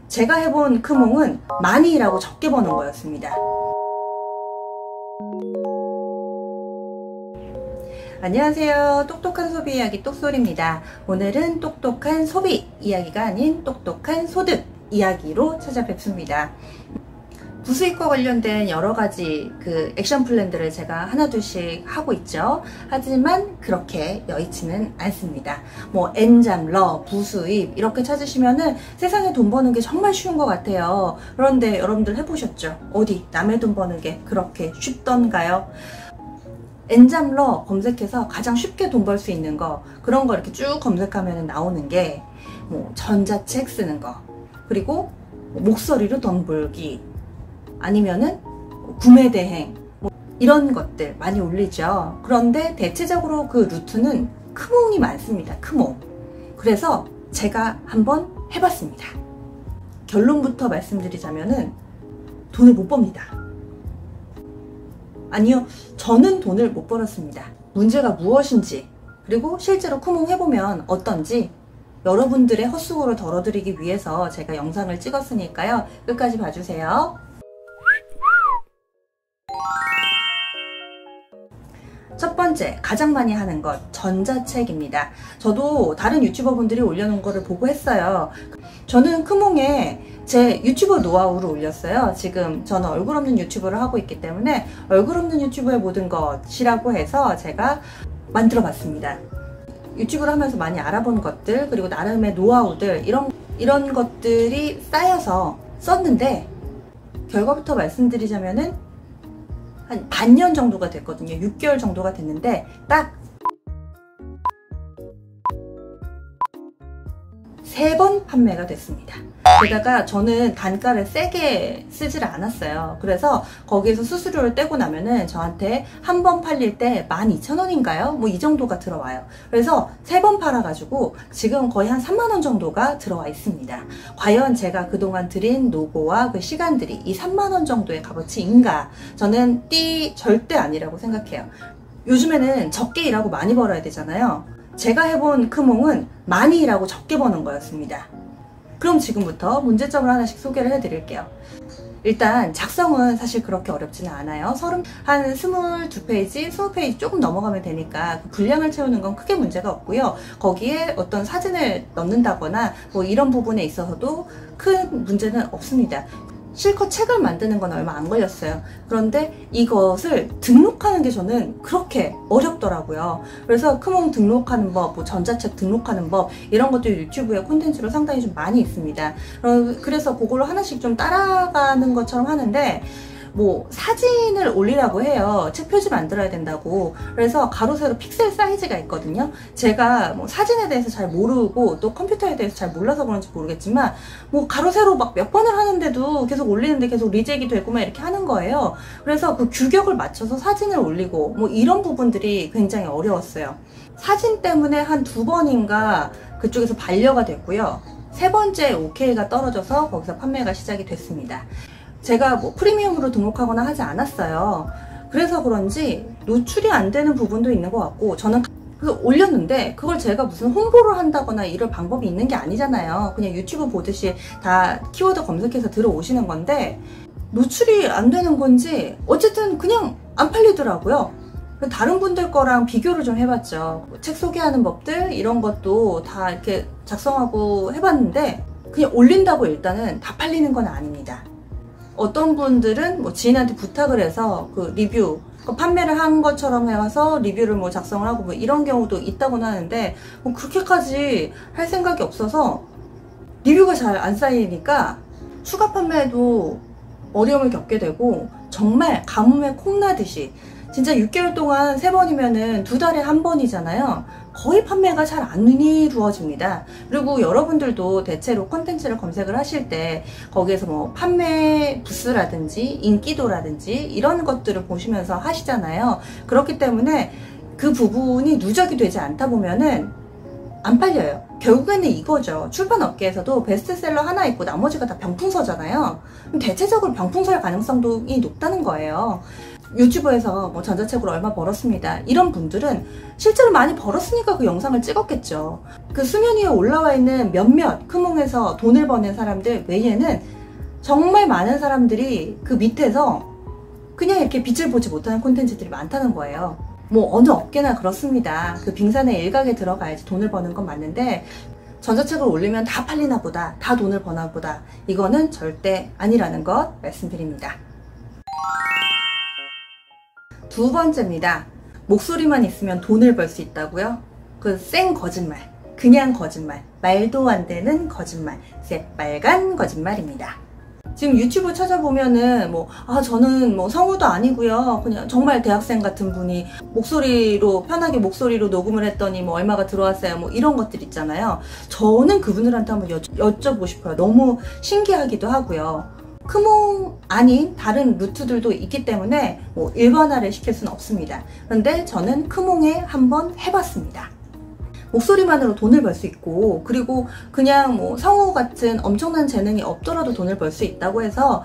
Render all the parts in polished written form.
제가 해본 크몽은 많이 일하고 적게 버는 거였습니다. 안녕하세요. 똑똑한 소비 이야기 똑소리입니다. 오늘은 똑똑한 소비 이야기가 아닌 똑똑한 소득 이야기로 찾아뵙습니다. 부수익과 관련된 여러가지 액션 플랜들을 제가 하나둘씩 하고 있죠. 하지만 그렇게 여의치는 않습니다. 엔잡, 러, 부수입 이렇게 찾으시면은 세상에 돈 버는 게 정말 쉬운 것 같아요. 그런데 여러분들 해보셨죠? 어디 남의 돈 버는 게 그렇게 쉽던가요? 엔잡, 러 검색해서 가장 쉽게 돈 벌 수 있는 거, 그런 거 이렇게 쭉 검색하면 나오는 게 전자책 쓰는 거, 그리고 목소리로 돈 벌기, 아니면은 구매 대행, 이런 것들 많이 올리죠. 그런데 대체적으로 그 루트는 크몽이 많습니다. 크몽. 그래서 제가 한번 해봤습니다. 결론부터 말씀드리자면은 돈을 못 법니다. 아니요, 저는 돈을 못 벌었습니다. 문제가 무엇인지, 그리고 실제로 크몽 해보면 어떤지 여러분들의 헛수고를 덜어드리기 위해서 제가 영상을 찍었으니까요. 끝까지 봐주세요. 첫 번째, 가장 많이 하는 것, 전자책입니다. 저도 다른 유튜버분들이 올려놓은 거를 보고 했어요. 저는 크몽에 제 유튜버 노하우를 올렸어요. 지금 저는 얼굴 없는 유튜브를 하고 있기 때문에 얼굴 없는 유튜브의 모든 것이라고 해서 제가 만들어 봤습니다. 유튜브를 하면서 많이 알아본 것들, 그리고 나름의 노하우들, 이런 것들이 쌓여서 썼는데, 결과부터 말씀드리자면은 한 반년 정도가 됐거든요. 6개월 정도가 됐는데 딱 3번 판매가 됐습니다. 게다가 저는 단가를 세게 쓰지를 않았어요. 그래서 거기에서 수수료를 떼고 나면은 저한테 한 번 팔릴 때 12,000원인가요? 이 정도가 들어와요. 그래서 3번 팔아가지고 지금 거의 한 3만원 정도가 들어와 있습니다. 과연 제가 그동안 들인 노고와 그 시간들이 이 3만원 정도의 값어치인가? 저는 절대 아니라고 생각해요. 요즘에는 적게 일하고 많이 벌어야 되잖아요. 제가 해본 크몽은 많이 일하고 적게 버는 거였습니다. 그럼 지금부터 문제점을 하나씩 소개를 해드릴게요. 일단 작성은 사실 그렇게 어렵지는 않아요. 한 22페이지, 20페이지 조금 넘어가면 되니까 그 분량을 채우는 건 크게 문제가 없고요. 거기에 어떤 사진을 넣는다거나 이런 부분에 있어서도 큰 문제는 없습니다. 실컷 책을 만드는 건 얼마 안 걸렸어요. 그런데 이것을 등록하는 게 저는 그렇게 어렵더라고요. 그래서 크몽 등록하는 법, 전자책 등록하는 법, 이런 것들 유튜브에 콘텐츠로 상당히 좀 많이 있습니다. 그래서 그걸 하나씩 좀 따라가는 것처럼 하는데, 사진을 올리라고 해요. 책 표지 만들어야 된다고. 그래서 가로 세로 픽셀 사이즈가 있거든요. 제가 사진에 대해서 잘 모르고 또 컴퓨터에 대해서 잘 몰라서 그런지 모르겠지만 가로 세로 몇 번을 하는데도 계속 올리는데 계속 리젝이 되고 이렇게 하는 거예요. 그래서 그 규격을 맞춰서 사진을 올리고 이런 부분들이 굉장히 어려웠어요. 사진 때문에 한 2번인가 그쪽에서 반려가 됐고요. 3번째 OK가 떨어져서 거기서 판매가 시작이 됐습니다. 제가 프리미엄으로 등록하거나 하지 않았어요. 그래서 그런지 노출이 안 되는 부분도 있는 것 같고, 저는 그래서 올렸는데 그걸 제가 무슨 홍보를 한다거나 이럴 방법이 있는 게 아니잖아요. 그냥 유튜브 보듯이 다 키워드 검색해서 들어오시는 건데 노출이 안 되는 건지 어쨌든 그냥 안 팔리더라고요. 다른 분들 거랑 비교를 좀 해봤죠. 책 소개하는 법들 이런 것도 다 이렇게 작성하고 해봤는데 그냥 올린다고 일단은 다 팔리는 건 아닙니다. 어떤 분들은 지인한테 부탁을 해서 그 리뷰, 판매를 한 것처럼 해서 리뷰를 작성을 하고 이런 경우도 있다고는 하는데 그렇게까지 할 생각이 없어서 리뷰가 잘 안 쌓이니까 추가 판매도 어려움을 겪게 되고, 정말 가뭄에 콩나듯이 진짜 6개월 동안 3번이면은 2달에 1번이잖아요. 거의 판매가 잘 안 이루어집니다. 그리고 여러분들도 대체로 콘텐츠를 검색을 하실 때 거기에서 판매 부스라든지 인기도라든지 이런 것들을 보시면서 하시잖아요. 그렇기 때문에 그 부분이 누적이 되지 않다 보면은 안 팔려요. 결국에는 이거죠. 출판업계에서도 베스트셀러 하나 있고 나머지가 다 병풍서잖아요. 대체적으로 병풍서일 가능성이 높다는 거예요. 유튜브에서 뭐 전자책으로 얼마 벌었습니다. 이런 분들은 실제로 많이 벌었으니까 그 영상을 찍었겠죠. 그 수면 위에 올라와 있는 몇몇 크몽에서 돈을 버는 사람들 외에는 정말 많은 사람들이 그 밑에서 그냥 이렇게 빛을 보지 못하는 콘텐츠들이 많다는 거예요. 뭐 어느 업계나 그렇습니다. 그 빙산의 일각에 들어가야지 돈을 버는 건 맞는데 전자책을 올리면 다 팔리나 보다, 다 돈을 버나 보다, 이거는 절대 아니라는 것 말씀드립니다. 두 번째입니다. 목소리만 있으면 돈을 벌 수 있다고요? 그 생 거짓말, 그냥 거짓말, 말도 안 되는 거짓말, 새빨간 거짓말입니다. 지금 유튜브 찾아보면은 저는 성우도 아니고요. 그냥 정말 대학생 같은 분이 목소리로 편하게 목소리로 녹음을 했더니 얼마가 들어왔어요. 이런 것들 있잖아요. 저는 그분들한테 한번 여쭤보고 싶어요. 너무 신기하기도 하고요. 크몽 아닌 다른 루트들도 있기 때문에 일반화를 시킬 수는 없습니다. 그런데 저는 크몽에 한번 해봤습니다. 목소리만으로 돈을 벌 수 있고, 그리고 그냥 성우 같은 엄청난 재능이 없더라도 돈을 벌 수 있다고 해서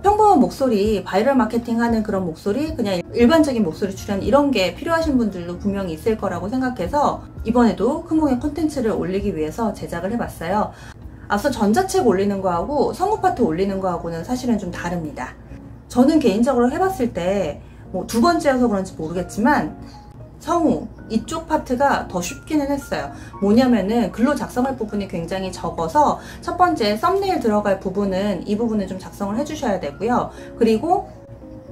평범한 목소리, 바이럴 마케팅 하는 그런 목소리, 그냥 일반적인 목소리 출연 이런 게 필요하신 분들도 분명히 있을 거라고 생각해서 이번에도 크몽의 콘텐츠를 올리기 위해서 제작을 해봤어요. 앞서 전자책 올리는 거하고 성우 파트 올리는 거하고는 사실은 좀 다릅니다. 저는 개인적으로 해봤을 때 두 번째여서 그런지 모르겠지만 성우 이쪽 파트가 더 쉽기는 했어요. 뭐냐면은 글로 작성할 부분이 굉장히 적어서 첫 번째 썸네일 들어갈 부분은 이 부분을 좀 작성을 해주셔야 되고요. 그리고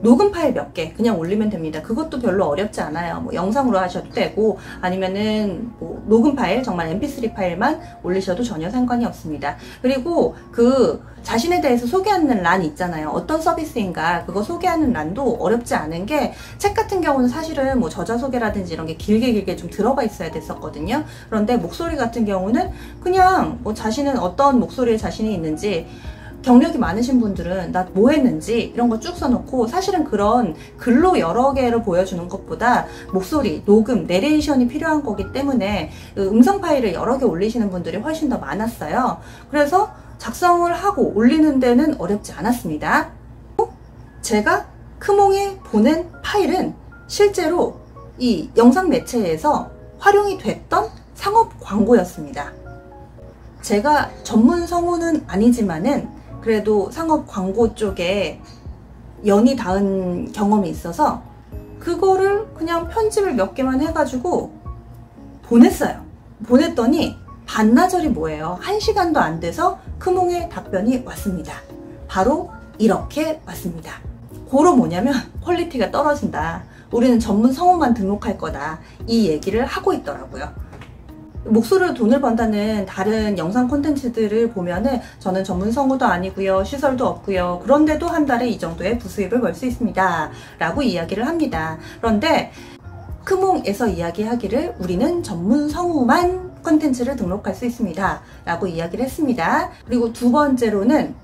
녹음 파일 몇 개 그냥 올리면 됩니다. 그것도 별로 어렵지 않아요. 영상으로 하셔도 되고 아니면은 녹음 파일, 정말 mp3 파일만 올리셔도 전혀 상관이 없습니다. 그리고 그 자신에 대해서 소개하는 란 있잖아요. 어떤 서비스인가 그거 소개하는 란도 어렵지 않은 게, 책 같은 경우는 사실은 저자 소개라든지 이런 게 길게 좀 들어가 있어야 됐었거든요. 그런데 목소리 같은 경우는 그냥 자신은 어떤 목소리에 자신이 있는지, 경력이 많으신 분들은 나 뭐 했는지 이런 거 쭉 써놓고, 사실은 그런 글로 여러 개를 보여주는 것보다 목소리, 녹음, 내레이션이 필요한 거기 때문에 음성 파일을 여러 개 올리시는 분들이 훨씬 더 많았어요. 그래서 작성을 하고 올리는 데는 어렵지 않았습니다. 제가 크몽에 보낸 파일은 실제로 이 영상 매체에서 활용이 됐던 상업 광고였습니다. 제가 전문 성우는 아니지만은 그래도 상업 광고 쪽에 연이 닿은 경험이 있어서 그거를 그냥 편집을 몇 개만 해가지고 보냈어요. 보냈더니 반나절이 뭐예요? 1시간도 안 돼서 크몽의 답변이 왔습니다. 바로 이렇게 왔습니다. 고로 뭐냐면 퀄리티가 떨어진다. 우리는 전문 성우만 등록할 거다. 이 얘기를 하고 있더라고요. 목소리로 돈을 번다는 다른 영상 콘텐츠들을 보면은 저는 전문 성우도 아니고요, 시설도 없고요, 그런데도 한 달에 이 정도의 부수입을 벌 수 있습니다 라고 이야기를 합니다. 그런데 크몽에서 이야기하기를 우리는 전문 성우만 콘텐츠를 등록할 수 있습니다 라고 이야기를 했습니다. 그리고 두 번째로는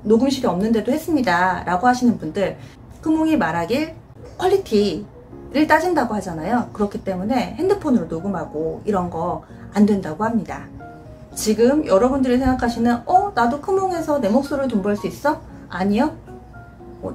녹음실이 없는데도 했습니다 라고 하시는 분들, 크몽이 말하길 퀄리티를 따진다고 하잖아요. 그렇기 때문에 핸드폰으로 녹음하고 이런 거 안 된다고 합니다. 지금 여러분들이 생각하시는 나도 크몽에서 내 목소리로 돈 벌 수 있어? 아니요.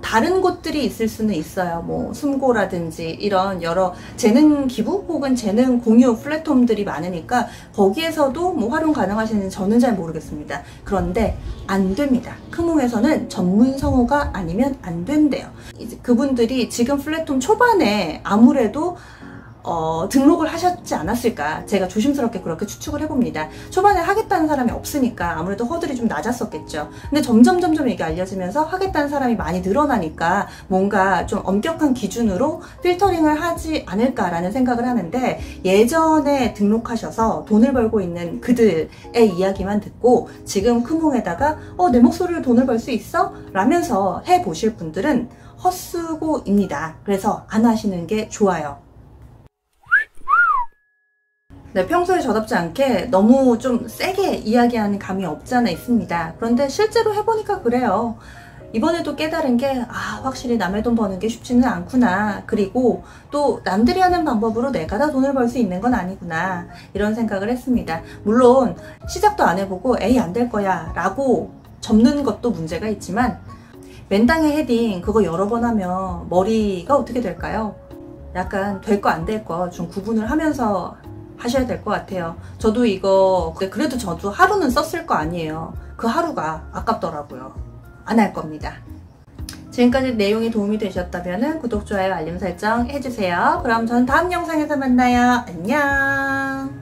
다른 곳들이 있을 수는 있어요. 숨고라든지 이런 여러 재능 기부 혹은 재능 공유 플랫폼들이 많으니까 거기에서도 활용 가능하시는지 저는 잘 모르겠습니다. 그런데 안 됩니다. 크몽에서는 전문 성우가 아니면 안 된대요. 이제 그분들이 지금 플랫폼 초반에 아무래도 등록을 하셨지 않았을까, 제가 조심스럽게 그렇게 추측을 해봅니다. 초반에 하겠다는 사람이 없으니까 아무래도 허들이 좀 낮았었겠죠. 근데 점점 이게 알려지면서 하겠다는 사람이 많이 늘어나니까 뭔가 좀 엄격한 기준으로 필터링을 하지 않을까라는 생각을 하는데, 예전에 등록하셔서 돈을 벌고 있는 그들의 이야기만 듣고 지금 크몽에다가 내 목소리로 돈을 벌 수 있어? 라면서 해보실 분들은 헛수고입니다. 그래서 안 하시는 게 좋아요. 네, 평소에 저답지 않게 너무 좀 세게 이야기하는 감이 없지 않아 있습니다. 그런데 실제로 해보니까 그래요. 이번에도 깨달은 게 확실히 남의 돈 버는 게 쉽지는 않구나. 그리고 또 남들이 하는 방법으로 내가 다 돈을 벌 수 있는 건 아니구나. 이런 생각을 했습니다. 물론 시작도 안 해보고 에이 안 될 거야 라고 접는 것도 문제가 있지만 맨땅에 헤딩 그거 여러 번 하면 머리가 어떻게 될까요? 약간 될 거 안 될 거 좀 구분을 하면서 하셔야 될 것 같아요. 저도 이거 그래도 저도 하루는 썼을 거 아니에요. 그 하루가 아깝더라고요. 안 할 겁니다. 지금까지 내용이 도움이 되셨다면 구독, 좋아요, 알림 설정 해주세요. 그럼 전 다음 영상에서 만나요. 안녕.